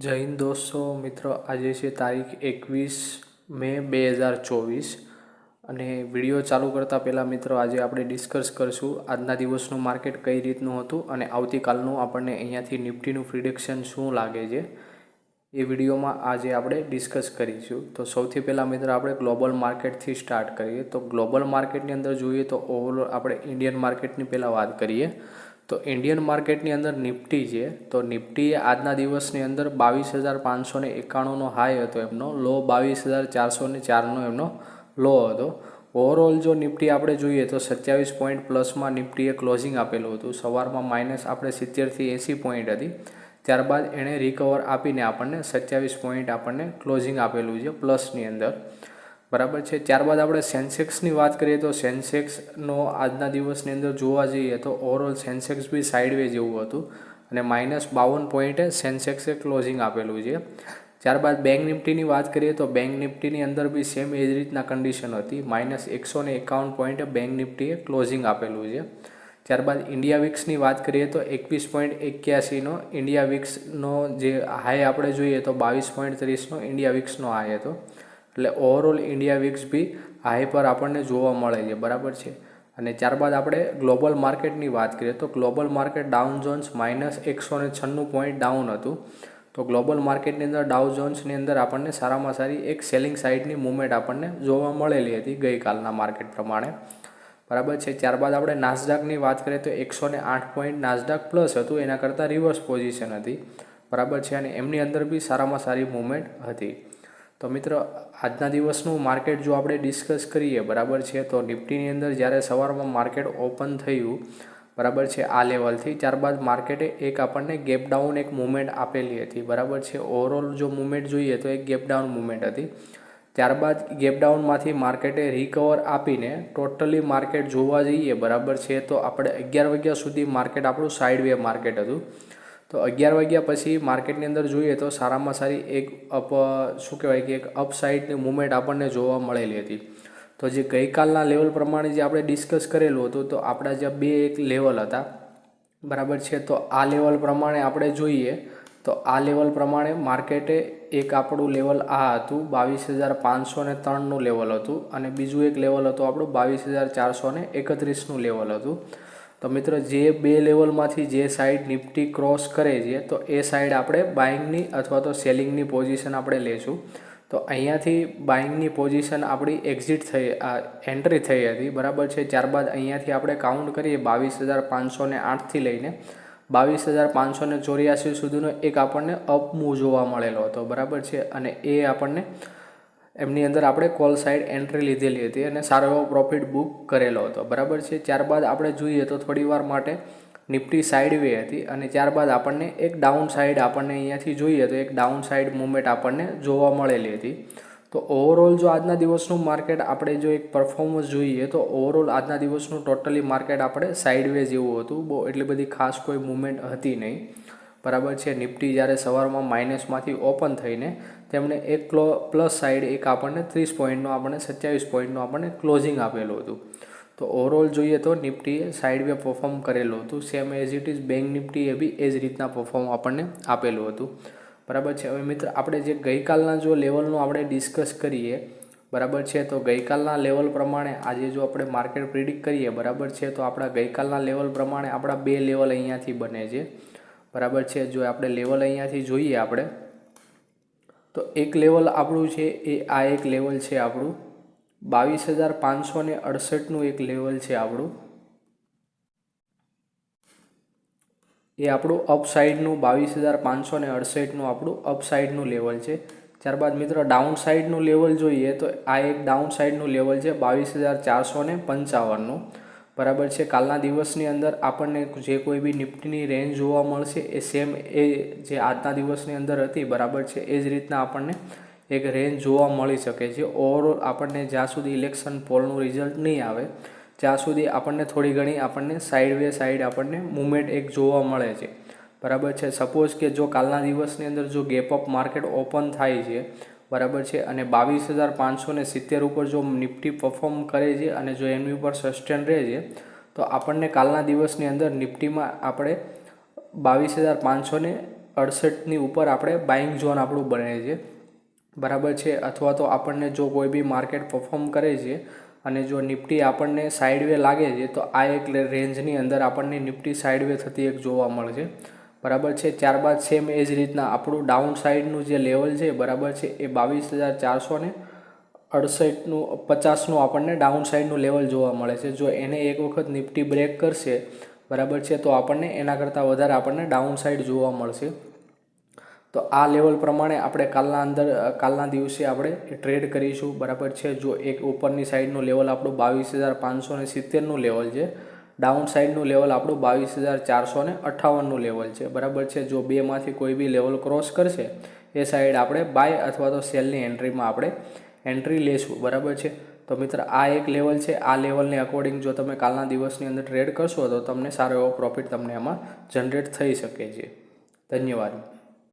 જય હિન્દ દોસ્તો મિત્રો, આજે છે તારીખ 21 મે 2024 અને વિડીયો ચાલુ કરતાં પહેલાં મિત્રો આજે આપણે ડિસ્કસ કરીશું આજના દિવસનું માર્કેટ કઈ રીતનું હતું અને આવતીકાલનું આપણને અહીંયાથી નિફ્ટીનું પ્રિડિક્શન શું લાગે છે એ વિડીયોમાં આજે આપણે ડિસ્કસ કરીશું। તો સૌથી પહેલાં મિત્રો આપણે ગ્લોબલ માર્કેટથી સ્ટાર્ટ કરીએ। તો ગ્લોબલ માર્કેટની અંદર જોઈએ તો ઓવરઓલ આપણે ઇન્ડિયન માર્કેટની પહેલાં વાત કરીએ તો ઇન્ડિયન માર્કેટની અંદર નિફ્ટી છે તો નિફ્ટીએ આજના દિવસની અંદર 22,591નો હાઈ હતો, એમનો લો 22,404નો એમનો લો હતો। ઓવરઓલ જો નિફ્ટી આપણે જોઈએ તો 27 પોઈન્ટ પ્લસમાં નિફ્ટીએ ક્લોઝિંગ આપેલું હતું। સવારમાં માઇનસ આપણે 70થી 80 પોઈન્ટ હતી, ત્યારબાદ એણે રિકવર આપીને આપણને 27 પોઈન્ટ આપણને ક્લોઝિંગ આપેલું છે પ્લસની અંદર, બરાબર છે। ત્યારબાદ આપણે સેન્સેક્સની વાત કરીએ તો સેન્સેક્સનો આજના દિવસની અંદર જોવા જઈએ તો ઓવરઓલ સેન્સેક્સ બી સાઇડવે જેવું હતું અને -52 પોઈન્ટે સેન્સેક્સે ક્લોઝિંગ આપેલું છે। ત્યારબાદ બેંક નિફ્ટીની વાત કરીએ તો બેંક નિફ્ટીની અંદર બી સેમ એ જ રીતના કન્ડિશન હતી, -151 પોઈન્ટે બેંક નિફ્ટીએ ક્લોઝિંગ આપેલું છે। ત્યારબાદ ઇન્ડિયા વિક્સની વાત કરીએ તો 21.81નો ઇન્ડિયા વિક્સનો જે હાઈ આપણે જોઈએ તો 22.30નો ઇન્ડિયા વિક્સનો હાઈ હતો, એટલે ઓવરઓલ ઇન્ડિયા વિક્સ બી હાઈ પર આપણને જોવા મળે છે, બરાબર છે। અને ત્યારબાદ આપણે ગ્લોબલ માર્કેટની વાત કરીએ તો global market down Jones -196 point down હતું। તો ગ્લોબલ માર્કેટની અંદર ડાઉ જોન્સની અંદર આપણને સારામાં સારી એક સેલિંગ સાઇડની મૂવમેન્ટ આપણને જોવા મળેલી હતી ગઈકાલના માર્કેટ પ્રમાણે, બરાબર છે। ત્યારબાદ આપણે નાસડાકની વાત કરીએ તો 108 પોઈન્ટ નાસડાક પ્લસ હતું, એના કરતાં રિવર્સ પોઝિશન હતી, બરાબર છે, અને એમની અંદર બી સારામાં સારી મૂવમેન્ટ હતી। તો મિત્રો આજના દિવસનું માર્કેટ જો આપણે ડિસ્કસ કરીએ, બરાબર છે, તો નિફ્ટીની અંદર જ્યારે સવારમાં માર્કેટ ઓપન થયું, બરાબર છે, આ લેવલથી ત્યારબાદ માર્કેટે એક આપણને ગેપ ડાઉન એક મૂવમેન્ટ આપેલી હતી, બરાબર છે। ઓવરઓલ જો મૂવમેન્ટ જોઈએ તો એક ગેપ ડાઉન મૂવમેન્ટ હતી, ત્યારબાદ ગેપ ડાઉનમાંથી માર્કેટે રિકવર આપીને ટોટલી માર્કેટ જોવા જઈએ, બરાબર છે, તો આપણે 11 વાગ્યા સુધી માર્કેટ આપણું સાઇડવે માર્કેટ હતું। તો 11 વાગ્યા પછી માર્કેટની અંદર જોઈએ તો સારામાં સારી એક શું કહેવાય કે એક અપસાઇડની મૂવમેન્ટ આપણને જોવા મળેલી હતી। તો જે ગઈકાલના લેવલ પ્રમાણે જે આપણે ડિસ્કસ કરેલું હતું તો આપણા જે બે એક લેવલ હતા, બરાબર છે, તો આ લેવલ પ્રમાણે આપણે જોઈએ તો આ લેવલ પ્રમાણે માર્કેટે એક આપણું લેવલ આ હતું 22,503નું લેવલ હતું અને બીજું એક લેવલ હતું આપણું 22,431નું લેવલ હતું। તો મિત્રો જે બે લેવલમાંથી જે સાઈડ નિફ્ટી ક્રોસ કરે છે તો એ સાઈડ આપણે બાઇંગની અથવા તો સેલિંગની પોઝિશન આપણે લેશું। તો અહીંયાથી બાઇંગની પોઝિશન આપણી એન્ટ્રી થઈ હતી, બરાબર છે। ત્યારબાદ અહીંયાથી આપણે કાઉન્ટ કરીએ 22,508થી લઈને 22,584 સુધીનો એક આપણને અપ મૂવ જોવા મળેલો હતો, બરાબર છે, અને એ આપણને એમની અંદર આપણે કોલ સાઇડ એન્ટ્રી લીધેલી હતી અને સારો એવો પ્રોફિટ બુક કરેલો હતો, બરાબર છે। ત્યારબાદ આપણે જોઈએ તો થોડી વાર માટે નિફ્ટી સાઇડવે હતી અને ત્યારબાદ આપણને એક ડાઉન સાઇડ આપણને અહીંયાથી જોઈએ તો એક ડાઉન સાઇડ મૂવમેન્ટ આપણને જોવા મળેલી હતી। તો ઓવરઓલ જો આજના દિવસનું માર્કેટ આપણે જો એક પરફોર્મન્સ જોઈએ તો ઓવરઓલ આજના દિવસનું ટોટલી માર્કેટ આપણે સાઇડવે જેવું હતું, બહુ એટલી બધી ખાસ કોઈ મૂવમેન્ટ હતી નહીં, બરાબર છે। નિફ્ટી જ્યારે સવારમાં માઇનસમાંથી ઓપન થઈને તેમણે એક પ્લસ સાઇડ એક આપણને 30 પોઈન્ટનું આપણને 27 પોઈન્ટનું આપણને ક્લોઝિંગ આપેલું હતું। તો ઓવરઓલ જોઈએ તો નિફ્ટીએ સાઇડવે પરફોર્મ કરેલું હતું, same as it is bank નિફ્ટીએ બી એ જ રીતના પરફોર્મ આપણને આપેલું હતું, બરાબર છે। હવે મિત્ર આપણે જે ગઈકાલના જો લેવલનું આપણે ડિસ્કસ કરીએ, બરાબર છે, તો ગઈકાલના લેવલ પ્રમાણે આજે જો આપણે માર્કેટ પ્રિડિક્ટ કરીએ, બરાબર છે, તો આપણા ગઈકાલના લેવલ પ્રમાણે આપણા બે લેવલ અહીંયાથી બને છે, બરાબર છે। જો આપણે લેવલ અહીંયાથી જોઈએ આપણે તો એક લેવલ આપણું છે એ આ એક લેવલ છે આપણું 22,568નું એક લેવલ છે આપણું, એ આપણું અપસાઇડનું 22,568નું આપણું અપસાઇડનું લેવલ છે। ત્યારબાદ મિત્રો ડાઉન સાઇડનું લેવલ જોઈએ તો આ એક ડાઉન સાઇડનું લેવલ છે 22,455નું, બરાબર છે। કાલના દિવસની અંદર આપણને જે કોઈ બી નિફ્ટીની રેન્જ જોવા મળશે એ સેમ એ જે આજના દિવસની અંદર હતી, બરાબર છે, એ જ રીતના આપણને એક રેન્જ જોવા મળી શકે છે। ઓવરઓલ આપણને જ્યાં સુધી ઇલેક્શન પોલનું રિઝલ્ટ નહીં આવે ત્યાં સુધી આપણને થોડી ઘણી આપણને સાઇડ આપણને મૂવમેન્ટ એક જોવા મળે છે, બરાબર છે। સપોઝ કે જો કાલના દિવસની અંદર જો ગેપ અપ માર્કેટ ઓપન થાય છે, બરાબર છે, અને 22,570 ઉપર જો નિફ્ટી પરફોર્મ કરે છે અને જો એની ઉપર સસ્ટેન રહે છે તો આપણને કાલના દિવસની અંદર નિફ્ટીમાં આપણે 22,500 68ની ઉપર આપણે બાઇંગ ઝોન આપણું બને છે, બરાબર છે. અથવા તો આપણને જો કોઈ બી માર્કેટ પરફોર્મ કરે છે અને જો નિફ્ટી આપણને સાઇડવે લાગે છે તો આ એક રેન્જની અંદર આપણને નિફ્ટી સાઇડવે થતી એક જોવા મળશે, બરાબર છે. ત્યારબાદ સેમ એ જ રીતના આપણું ડાઉન સાઇડનું જે લેવલ છે, બરાબર છે, એ 22,468.50નું આપણને ડાઉન સાઇડનું લેવલ જોવા મળે છે. જો એને એક વખત નિફ્ટી બ્રેક કરશે, બરાબર છે, તો આપણને એના કરતાં વધારે આપણને ડાઉન સાઇડ જોવા મળશે. તો આ લેવલ પ્રમાણે આપણે કાલના દિવસે આપણે ટ્રેડ કરીશું, બરાબર છે. જો એક ઉપરની સાઈડનું લેવલ આપણું 22,570નું લેવલ છે, ડાઉન સાઈડનું લેવલ આપણું 22,458નું લેવલ છે, બરાબર છે. જો બેમાંથી કોઈ બી લેવલ ક્રોસ કરશે એ સાઈડ આપણે બાય અથવા તો સેલની એન્ટ્રીમાં આપણે એન્ટ્રી લેશું, બરાબર છે. તો મિત્ર આ એક લેવલ છે. આ લેવલને અકોર્ડિંગ જો તમે કાલના દિવસની અંદર ટ્રેડ કરશો તો તમને સારો એવો પ્રોફિટ તમને એમાં જનરેટ થઈ શકે છે. ધન્યવાદ.